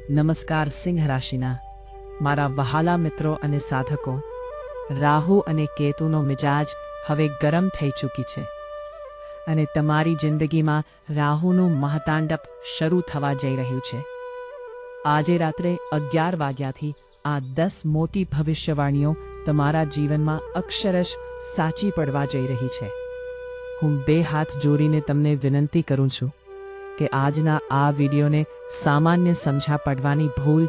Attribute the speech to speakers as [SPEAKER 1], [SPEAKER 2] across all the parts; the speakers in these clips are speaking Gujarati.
[SPEAKER 1] નમસ્કાર સિંહ રાશિના મારા વહાલા મિત્રો અને સાધકો, રાહુ અને કેતુનો મિજાજ હવે ગરમ થઈ ચૂકી છે અને તમારી જિંદગીમાં રાહુનું મહાતાંડવ શરૂ થવા જઈ રહ્યું છે. આજે રાત્રે 11 વાગ્યાથી આ 10 મોટી ભવિષ્યવાણીઓ તમારા જીવનમાં અક્ષરશ સાચી પડવા જઈ રહી છે. હું 2 હાથ જોડીને તમને વિનંતી કરું છું કે આજના આ વિડીયોને સામાન્ય સમજા પડવાની ભૂલ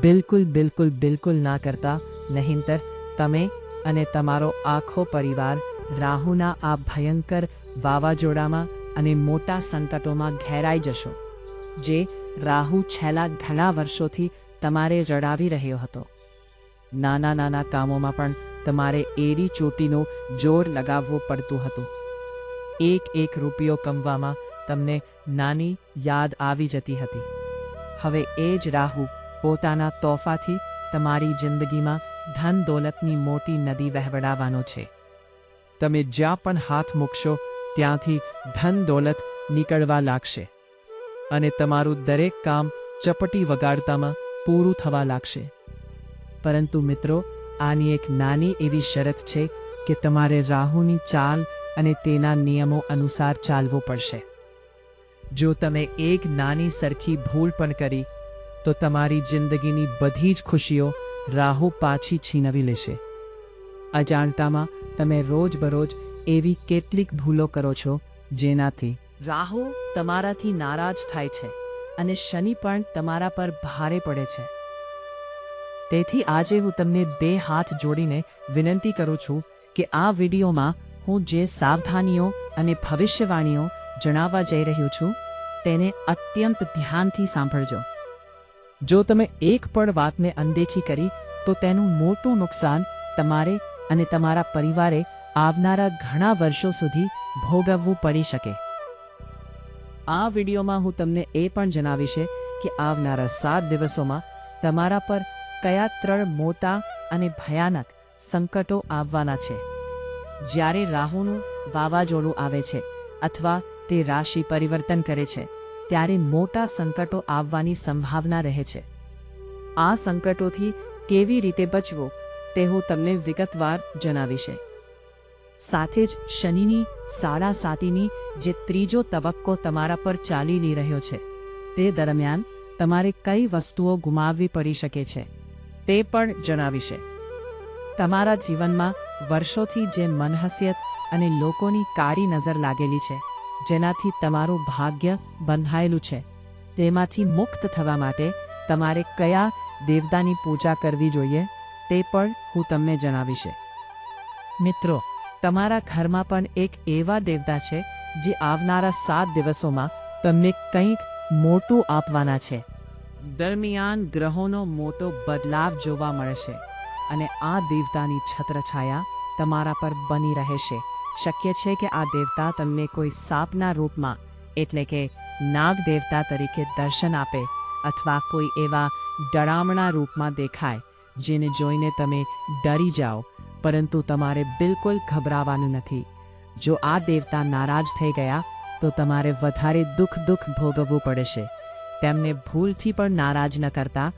[SPEAKER 1] બિલકુલ ના કરતા, નહીંતર તમે અને તમારો આખો પરિવાર રાહુના આ ભયંકર વાવાઝોડામાં અને મોટા સંકટોમાં ઘેરાઈ જશો, જે રાહુ છેલ્લા ઘણા વર્ષોથી તમારે રડાવી રહ્યો હતો. નાના કામોમાં પણ તમારે એડી ચોટીનો જોર લગાવવો પડતું હતું. એક રૂપિયો કમવામાં તમને નાની યાદ આવી જતી હતી. હવે એ જ રાહુ પોતાના તોફાથી તમારી જિંદગીમાં ધન દોલતની મોટી નદી વહેવડાવવાનો છે. તમે જ્યાં પણ હાથ મૂકશો ત્યાંથી ધન દોલત નીકળવા લાગશે અને તમારું દરેક કામ ચપટી વગાડતામાં પૂરું થવા લાગશે. પરંતુ મિત્રો, આની એક નાની એવી શરત છે કે તમારે રાહુની ચાલ અને તેના નિયમો અનુસાર ચાલવું પડશે. જો તમે એક નાની સરખી ભૂલ પણ કરી તો તમારી જિંદગીની બધી જ ખુશીઓ રાહુ પાછી છીનવી લેશે. અજાણતામાં તમે રોજબરોજ એવી કેટલીક ભૂલો કરો છો જેનાથી રાહુ તમારાથી નારાજ થાય છે અને શનિ પણ તમારા પર ભારે પડે છે. તેથી આજે હું તમને 2 હાથ જોડીને વિનંતી કરું છું કે આ વિડીયોમાં હું જે સાવધાનીઓ અને ભવિષ્યવાણીઓ જણાવવા જઈ રહ્યો છું તેને અત્યંત ધ્યાનથી સાંભળજો. જો તમે એક પણ વાતને અનદેખી કરી તો તેનું મોટું નુકસાન તમારે અને તમારા પરિવારે આવનારા ઘણા વર્ષો સુધી ભોગવવું પડી શકે. આ વિડીયોમાં હું તમને એ પણ જણાવીશ કે આવનારા 7 દિવસોમાં તમારા પર કયા 3 મોટા અને ભયાનક સંકટો આવવાના છે. જ્યારે રાહુનું વાવાઝોડું આવે છે અથવા તે રાશિ પરિવર્તન કરે છે ત્યારે મોટા સંકટો આવવાની સંભાવના રહે છે. આ સંકટોથી કેવી રીતે બચવું તે હું તમને વિગતવાર જણાવીશ. સાથે જ શનિની સાડાસાતીની જે ત્રીજો તબક્કો તમારા પર ચાલી રહ્યો છે તે દરમિયાન તમારે કઈ વસ્તુઓ ગુમાવવી પડી શકે છે તે પણ જણાવીશ. તમારા જીવનમાં વર્ષોથી જે મનહસિયત અને લોકોની કાળી નજર લાગેલી છે, જેનાથી તમારું ભાગ્ય બંધાયેલું છે, તેમાંથી મુક્ત થવા માટે તમારે કયા દેવતાની પૂજા કરવી જોઈએ તે પણ હું તમને જણાવીશ. મિત્રો, તમારા ઘરમાં પણ એક એવા દેવતા છે જે આવનારા 7 દિવસોમાં તમને કંઈક મોટું આપવાના છે. દરમિયાન ગ્રહોનો મોટો બદલાવ જોવા મળશે અને આ દેવતાની છત્રછાયા તમારા પર બની રહેશે. શક્ય છે કે આ દેવતા તમને કોઈ સાપના રૂપમાં એટલે કે નાગ દેવતા તરીકે દર્શન આપે અથવા કોઈ એવા ડરામણા રૂપમાં દેખાય જેને જોઈને તમે ડરી જાઓ, પરંતુ તમારે બિલકુલ ગભરાવાનું નથી. જો આ દેવતા નારાજ થઈ ગયા તો તમારે વધારે દુઃખ ભોગવવું પડશે. તેમને ભૂલથી પણ નારાજ ન કરતા.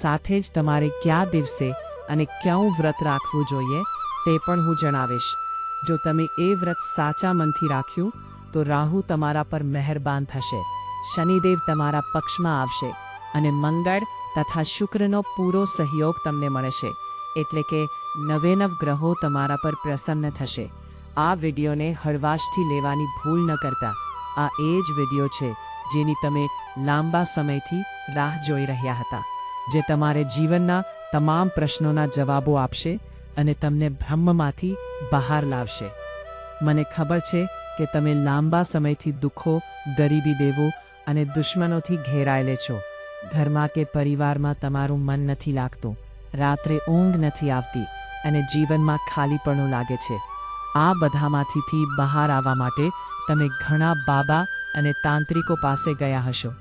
[SPEAKER 1] સાથે જ તમારે કયા દિવસે અને ક્યાં વ્રત રાખવું જોઈએ તે પણ હું જણાવીશ. જો તમે એ વ્રત સાચા મનથી રાખ્યું તો રાહુ તમારા પર મહેરબાન થશે, શનિદેવ તમારા પક્ષમાં આવશે અને મંગળ તથા શુક્રનો પૂરો સહયોગ તમને મળશે. એટલે કે 9 ગ્રહો તમારા પર પ્રસન્ન થશે. આ વિડીયોને હળવાશથી લેવાની ભૂલ ન કરતા. આ એ જ વિડીયો છે જેની તમે લાંબા સમયથી રાહ જોઈ રહ્યા હતા, જે તમારે જીવનના તમામ પ્રશ્નોના જવાબો આપશે અને તમને ભ્રમમાંથી બહાર લાવશે. મને ખબર છે કે તમે લાંબા સમયથી દુઃખો, ગરીબી દેવો અને દુશ્મનોથી ઘેરાયેલે છો. ઘરમાં કે પરિવારમાં તમારું મન નથી લાગતું, રાત્રે ઊંઘ નથી આવતી અને જીવનમાં ખાલીપણું લાગે છે. આ બધામાંથી બહાર આવવા માટે તમે ઘણા બાબા અને તાંત્રિકો પાસે ગયા હશો,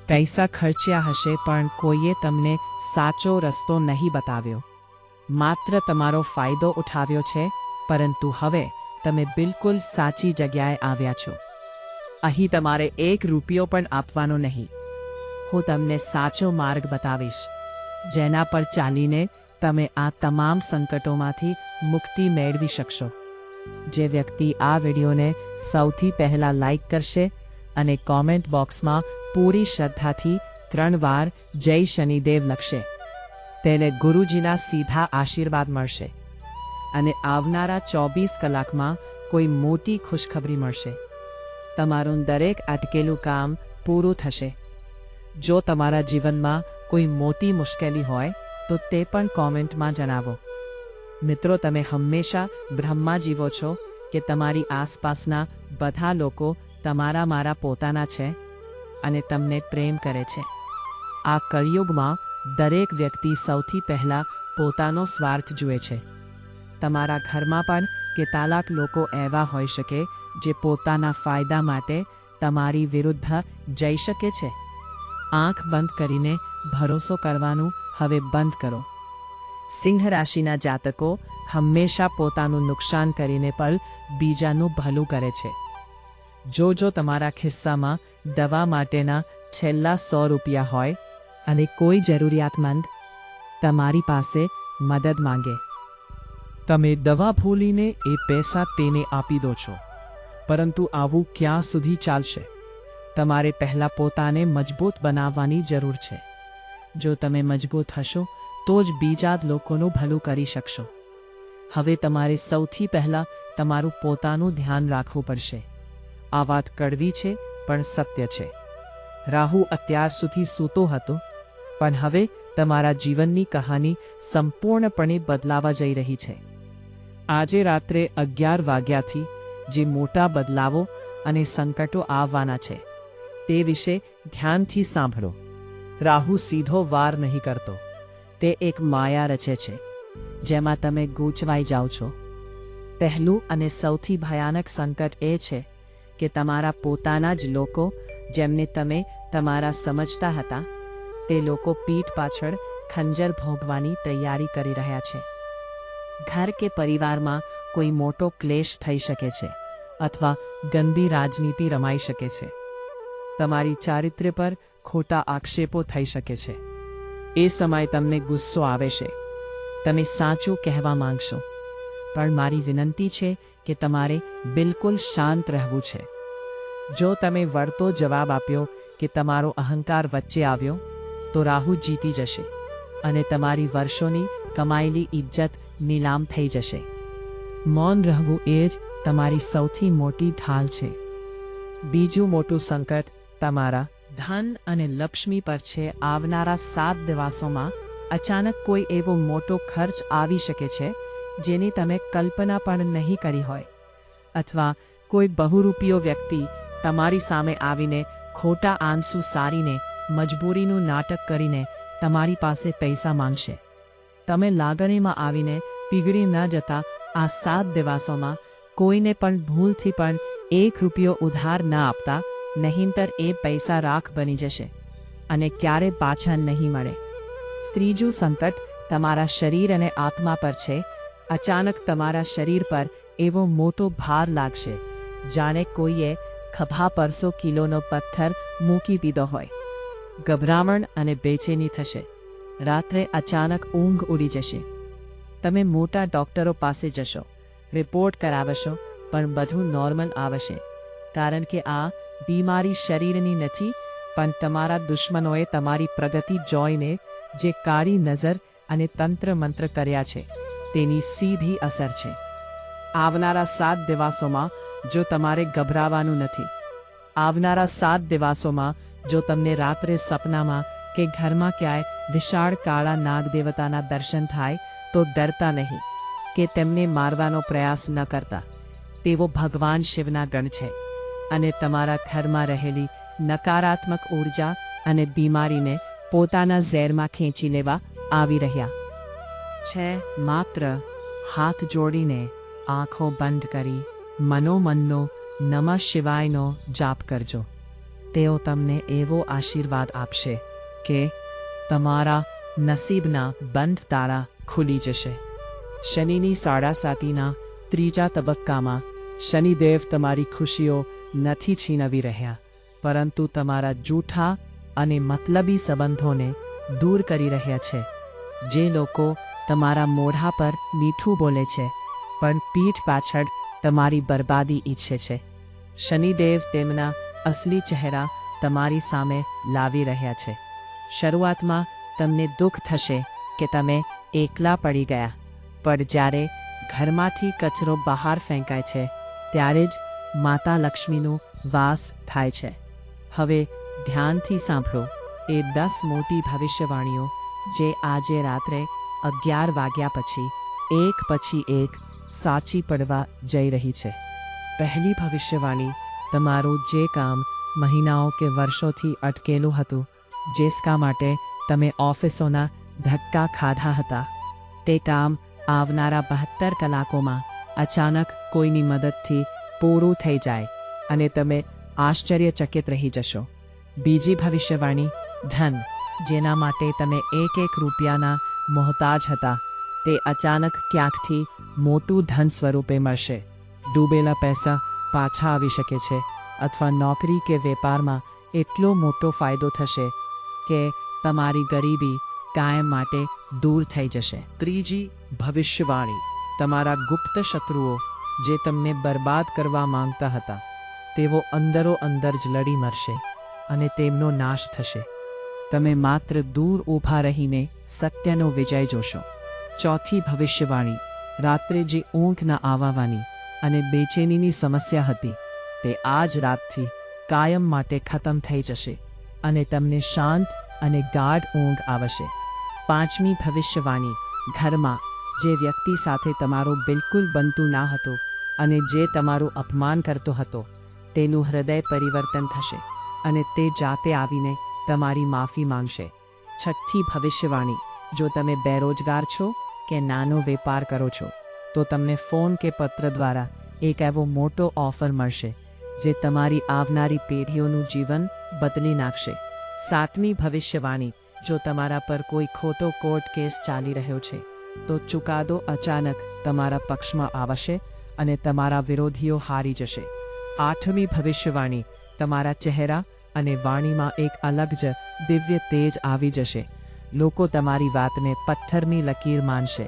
[SPEAKER 1] પૈસા ખર્ચ્યા હશે, પણ કોઈએ તમને સાચો રસ્તો નહીં બતાવ્યો, માત્ર તમારો ફાયદો ઉઠાવ્યો છે. પરંતુ હવે તમે બિલકુલ સાચી જગ્યાએ આવ્યા છો. અહીં તમારે 1 રૂપિયો પણ આપવાનો નહીં. હું તમને સાચો માર્ગ બતાવીશ, જેના પર ચાલીને તમે આ તમામ સંકટોમાંથી મુક્તિ મેળવી શકશો. જે વ્યક્તિ આ વિડીયોને સૌથી પહેલાં લાઈક કરશે અને કોમેન્ટ બોક્સમાં પૂરી શ્રદ્ધાથી 3 વાર જય શનિદેવ લખશે, તેને ગુરુજીના સીધા આશીર્વાદ મળશે અને આવનારા 24 કલાકમાં કોઈ મોટી ખુશખબરી મળશે. તમારું દરેક અટકેલું કામ પૂરું થશે. જો તમારા જીવનમાં કોઈ મોટી મુશ્કેલી હોય તો તે પણ કોમેન્ટમાં જણાવો. મિત્રો, તમે હંમેશા બ્રહ્મા જીવો છો કે તમારી આસપાસના બધા લોકો તમારા મારા પોતાના છે અને તમને પ્રેમ કરે છે. આ કળિયુગમાં દરેક વ્યક્તિ સૌથી પહેલાં પોતાનો સ્વાર્થ જુએ છે. તમારા ઘરમાં પણ કેટલાક લોકો એવા હોઈ શકે જે પોતાના ફાયદા માટે તમારી વિરુદ્ધ જઈ શકે છે. આંખ બંધ કરીને ભરોસો કરવાનું હવે બંધ કરો. સિંહ રાશિના જાતકો હંમેશા પોતાનું નુકસાન કરીને પણ બીજાનું ભલું કરે છે. જો તમારા ખિસ્સામાં દવા માટેના છેલ્લા 100 રૂપિયા હોય અને કોઈ જરૂરિયાતમંદ તમારી પાસે મદદ માંગે, તમે દવા ભૂલીને એ પૈસા તેને આપી દો છો. પરંતુ આવું ક્યાં સુધી ચાલશે? તમારે પહેલાં પોતાને મજબૂત બનાવવાની જરૂર છે. જો તમે મજબૂત હશો તો જ બીજા લોકોનું ભલું કરી શકશો. હવે તમારે સૌથી પહેલાં તમારું પોતાનું ધ્યાન રાખવું પડશે. આ વાત કડવી છે પણ સત્ય છે. રાહુ અત્યાર સુધી સૂતો હતો, પણ હવે તમારા જીવનની કહાની સંપૂર્ણપણે બદલાવા જઈ રહી છે. આજે રાત્રે 11 વાગ્યાથી જે મોટા બદલાવો અને સંકટો આવવાના છે તે વિશે ધ્યાનથી સાંભળો. રાહુ સીધો વાર નહીં કરતો. તે એક માયા રચે છે જેમાં તમે ગૂંચવાઈ જાઓ છો. પહેલું અને સૌથી ભયાનક સંકટ એ છે કે તમારા પોતાના જ લોકો, જેમને તમે તમારા સમજતા હતા, તે લોકો પીઠ પાછળ ખંજર ભોગવાની તૈયારી કરી રહ્યા છે. ઘર કે પરિવારમાં કોઈ મોટો ક્લેશ થઈ શકે છે અથવા ગંદી રાજનીતિ રમાઈ શકે છે. તમારી ચારિત્ર્ય પર ખોટા આક્ષેપો થઈ શકે છે. એ સમયે તમને ગુસ્સો આવે છે. તમે સાચું કહેવા માંગશો, પણ મારી વિનંતી છે કે તમારે બિલકુલ શાંત રહેવું છે. જો તમે વળતો જવાબ આપ્યો કે તમારો અહંકાર વચ્ચે આવ્યો, તો રાહુ જીતી જશે અને તમારી વર્ષોની કમાયેલી ઇજ્જત નીલામ થઈ જશે. મૌન રહેવું એ જ તમારી સૌથી મોટી ઢાલ છે. બીજું મોટું સંકટ તમારા ધન અને લક્ષ્મી પર છે. આવનારા 7 દિવસોમાં અચાનક કોઈ એવો મોટો ખર્ચ આવી શકે છે જેની તમે કલ્પના પણ નહીં કરી હોય, અથવા કોઈ બહુરૂપિયો વ્યક્તિ તમારી સામે આવીને ખોટા આંસુ સારીને મજબૂરીનું નાટક કરીને તમારી પાસે પૈસા માંગશે. તમે લાગણીમાં આવીને પીગળી ન જતા આ 7 દિવસોમાં કોઈને પણ ભૂલથી પણ 1 રૂપિયો ઉધાર ન આપતા, નહીંતર એ પૈસા રાખ બની જશે અને ક્યારે પાછા નહીં મળે. ત્રીજું સંકટ તમારા શરીર અને આત્મા પર છે. અચાનક તમારા શરીર પર એવો મોટો ભાર લાગશે જાણે કોઈએ ખભા પર 100 કિલોનો પથ્થર મૂકી દીધો હોય. ગભરામણ અને બેચેની થશે. રાત્રે અચાનક ઊંઘ ઉડી જશે. તમે મોટા ડૉક્ટરો પાસે જશો, રિપોર્ટ કરાવશો, પણ બધું નોર્મલ આવશે, કારણ કે આ બીમારી શરીરની નથી, પણ તમારા દુશ્મનોએ તમારી પ્રગતિ જોઈને જે કાળી નજર અને તંત્ર મંત્ર કર્યા છે તેની સીધી અસર છે. આવનારા 7 દિવસોમાં જો તમારે ગભરાવાનું નથી. આવનારા 7 દિવસોમાં જો તમને રાત્રે સપનામાં કે ઘરમાં ક્યાંય વિશાળ કાળા નાગ દેવતાના દર્શન થાય તો ડરતા નહીં કે તેમને મારવાનો પ્રયાસ ન કરતા. તેઓ ભગવાન શિવના ગણ છે અને તમારા ઘરમાં રહેલી નકારાત્મક ઊર્જા અને બીમારીને પોતાના ઝેરમાં ખેંચી લેવા આવી રહ્યા છે. માત્ર હાથ જોડીને આંખો બંધ કરી મનોમનનો નમઃ શિવાયનો જાપ કરજો. તેઓ તમને એવો આશીર્વાદ આપશે કે તમારા નસીબના બંધ તાળા ખુલી જશે. શનિની સાડાસાતીના 3જા તબક્કામાં શનિદેવ તમારી ખુશીઓ નથી છીનવી રહ્યા, પરંતુ તમારા જૂઠા અને મતલબી સંબંધોને દૂર કરી રહ્યા છે. જે લોકો તમારા મોઢા પર મીઠું બોલે છે પણ પીઠ પાછળ તમારી બરબાદી ઈચ્છે છે. શનિદેવ તેમના અસલી ચહેરા તમારી સામે લાવી રહ્યા છે. શરૂઆતમાં તમને દુઃખ થશે કે તમે એકલા પડી ગયા, પણ જ્યારે ઘરમાંથી કચરો બહાર ફેંકાય છે ત્યારે જ માતા લક્ષ્મીનું વાસ થાય છે. હવે ધ્યાનથી સાંભળો એ 10 મોટી ભવિષ્યવાણીઓ જે આજે રાત્રે 11 વાગ્યા પછી એક પછી એક સાચી પડવા જઈ રહી છે. પહેલી ભવિષ્યવાણી, તમારું જે કામ મહિનાઓ કે વર્ષોથી અટકેલું હતું, જેસકા માટે તમે ઓફિસોના ધક્કા ખાધા હતા, તે કામ આવનારા 72 કલાકોમાં અચાનક કોઈની મદદથી પૂરું થઈ જાય અને તમે આશ્ચર્યચકિત રહી જશો. બીજી ભવિષ્યવાણી, ધન, જેના માટે તમે એક રૂપિયાના મોહતાજ હતા, તે અચાનક ક્યાંકથી મોટું ધન સ્વરૂપે મળશે. ડૂબેલા પૈસા પાછા આવી શકે છે અથવા નોકરી કે વેપારમાં એટલો મોટો ફાયદો થશે કે તમારી ગરીબી કાયમ માટે દૂર થઈ જશે. ત્રીજી ભવિષ્યવાણી, તમારા ગુપ્ત શત્રુઓ જે તમને બરબાદ કરવા માંગતા હતા, તેઓ અંદરો અંદર જ લડી મરશે અને તેમનો નાશ થશે. તમે માત્ર દૂર ઊભા રહીને સત્યનો વિજય જોશો. ચોથી ભવિષ્યવાણી, રાત્રે જે ઊંઘ ન આવવાની અને બેચેનીની સમસ્યા હતી, તે આજ રાતથી કાયમ માટે ખતમ થઈ જશે અને તમને શાંત અને ગાઢ ઊંઘ આવશે. પાંચમી ભવિષ્યવાણી, ઘરમાં જે વ્યક્તિ સાથે તમારું બિલકુલ બનતું ના હતું અને જે તમારું અપમાન કરતો હતો, તેનું હૃદય પરિવર્તન થશે અને તે જાતે આવીને તમારી માફી માંગશે. છઠ્ઠી ભવિષ્યવાણી, જો તમે બેરોજગાર છો કે નાનો વેપાર કરો છો, તો તમને ફોન કે પત્ર દ્વારા એક એવો મોટો ઓફર મળશે જે તમારી આવનારી પેઢીઓનું જીવન બદલી નાખશે. સાતમી ભવિષ્યવાણી, જો તમારા પર કોઈ ખોટો કોર્ટ કેસ ચાલી રહ્યો છે, તો ચુકાદો અચાનક તમારા પક્ષમાં આવશે અને તમારા વિરોધીઓ હારી જશે. આઠમી ભવિષ્યવાણી, તમારા ચહેરા અને વાણીમાં એક અલગ જ દિવ્ય તેજ આવી જશે. લોકો તમારી વાતને પથ્થરની લકીર માનશે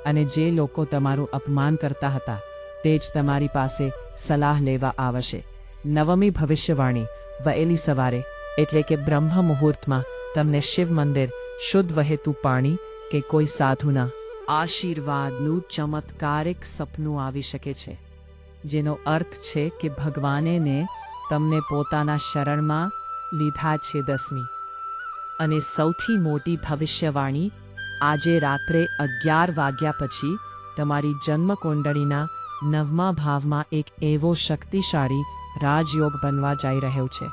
[SPEAKER 1] અને જે લોકો તમારું અપમાન કરતા હતા, તે જ તમારી પાસે સલાહ લેવા આવશે. નવમી ભવિષ્યવાણી, વહેલી સવારે એટલે કે બ્રહ્મ મુહૂર્તમાં તમને શિવ મંદિર, શુદ્ધ વહેતું પાણી કે કોઈ સાધુના આશીર્વાદનું ચમત્કારિક સપનું આવી શકે છે, જેનો અર્થ છે કે ભગવાને તમને પોતાના શરણમાં લીધા છે. 10મી અને સૌથી મોટી ભવિષ્યવાણી, આજે રાત્રે 11 વાગ્યા પછી તમારી જન્મકુંડળીના 9મા ભાવમાં એક એવો શક્તિશાળી રાજયોગ બનવા જઈ રહ્યો છે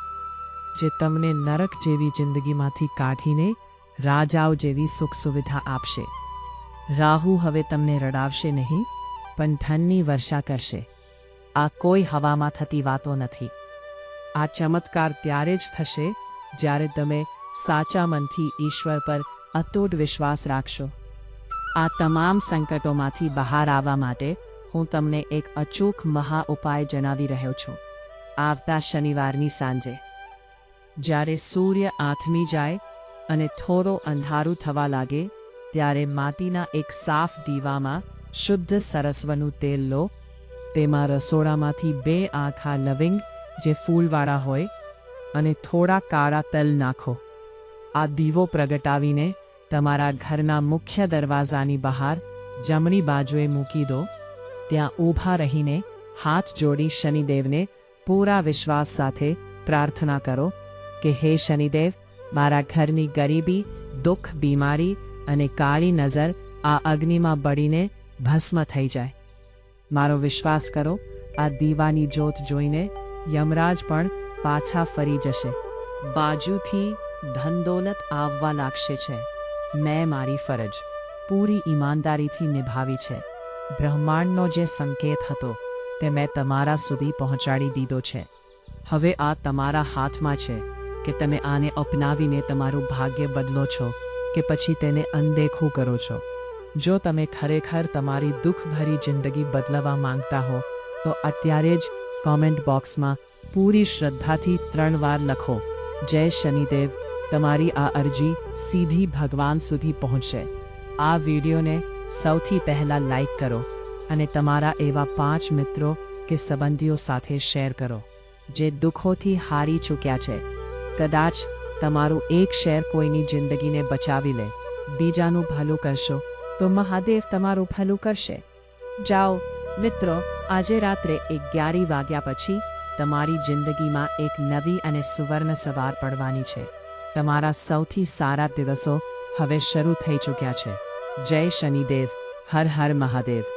[SPEAKER 1] જે તમને નરક જેવી જિંદગીમાંથી કાઢીને રાજાઓ જેવી સુખ સુવિધા આપશે. રાહુ હવે તમને રડાવશે નહીં, પણ ધનની વર્ષા કરશે. આ કોઈ હવામાં થતી વાતો નથી. આ ચમત્કાર ત્યારે જ થશે જ્યારે તમે સાચા મનથી ઈશ્વર પર અતૂટ વિશ્વાસ રાખશો. આ તમામ સંકટોમાંથી બહાર આવવા માટે હું તમને એક અચૂક મહા ઉપાય જણાવી રહ્યો છું. આવતા શનિવારની સાંજે જ્યારે સૂર્ય આથમી જાય અને થોડો અંધારું થવા લાગે, ત્યારે માટીના એક સાફ દીવામાં શુદ્ધ સરસવનું તેલ લો. તેમાં રસોડામાંથી 2 આખા લવિંગ જે ફૂલવાળા હોય અને થોડા કાળા તલ નાખો. આ દીવો પ્રગટાવીને તમારા ઘરના મુખ્ય દરવાજાની બહાર જમણી બાજુએ મૂકી દો. ત્યાં ઊભા રહીને હાથ જોડી શનિદેવને પૂરા વિશ્વાસ સાથે પ્રાર્થના કરો કે હે શનિદેવ, મારા ઘરની ગરીબી, દુઃખ, બીમારી અને કાળી નજર આ અગ્નિમાં બળીને ભસ્મ થઈ જાય. મારો વિશ્વાસ કરો, આ દીવાની જ્યોત જોઈને યમરાજ પણ પાછા ફરી જશે. બાજુથી ધનદોલત આવવા લાગશે છે. મેં મારી ફરજ પૂરી ઈમાનદારીથી નિભાવી છે. બ્રહ્માંડનો જે સંકેત હતો તે મેં તમારા સુધી પહોંચાડી દીધો છે. હવે આ તમારા હાથમાં છે કે તમે આને અપનાવીને તમારું ભાગ્ય બદલો છો કે પછી તેને અનદેખું કરો છો. જો તમે ખરેખર તમારી દુઃખભરી જિંદગી બદલવા માંગતા હો તો અત્યારે જ કોમેન્ટ બોક્સમાં પૂરી શ્રદ્ધાથી 3 વાર લખો, જય શનિદેવ, તમારી આ અરજી સીધી ભગવાન સુધી પહોંચશે. આ વિડીયોને સૌથી પહેલા લાઈક કરો અને તમારા એવા 5 મિત્રો કે સંબંધીઓ સાથે શેર કરો જે દુઃખોથી હારી ચૂક્યા છે. કદાચ તમારું એક શેર કોઈની જિંદગીને બચાવી લે. બીજાનું ભલું કરશો તો મહાદેવ તમારું ભલું કરશે. જાઓ મિત્રો, આજે રાત્રે 11 વાગ્યા પછી તમારી જિંદગીમાં એક નવી અને સુવર્ણ સવાર પડવાની છે. તમારા સૌથી સારા દિવસો હવે શરૂ થઈ ચૂક્યા છે. જય શનિદેવ. હર હર મહાદેવ.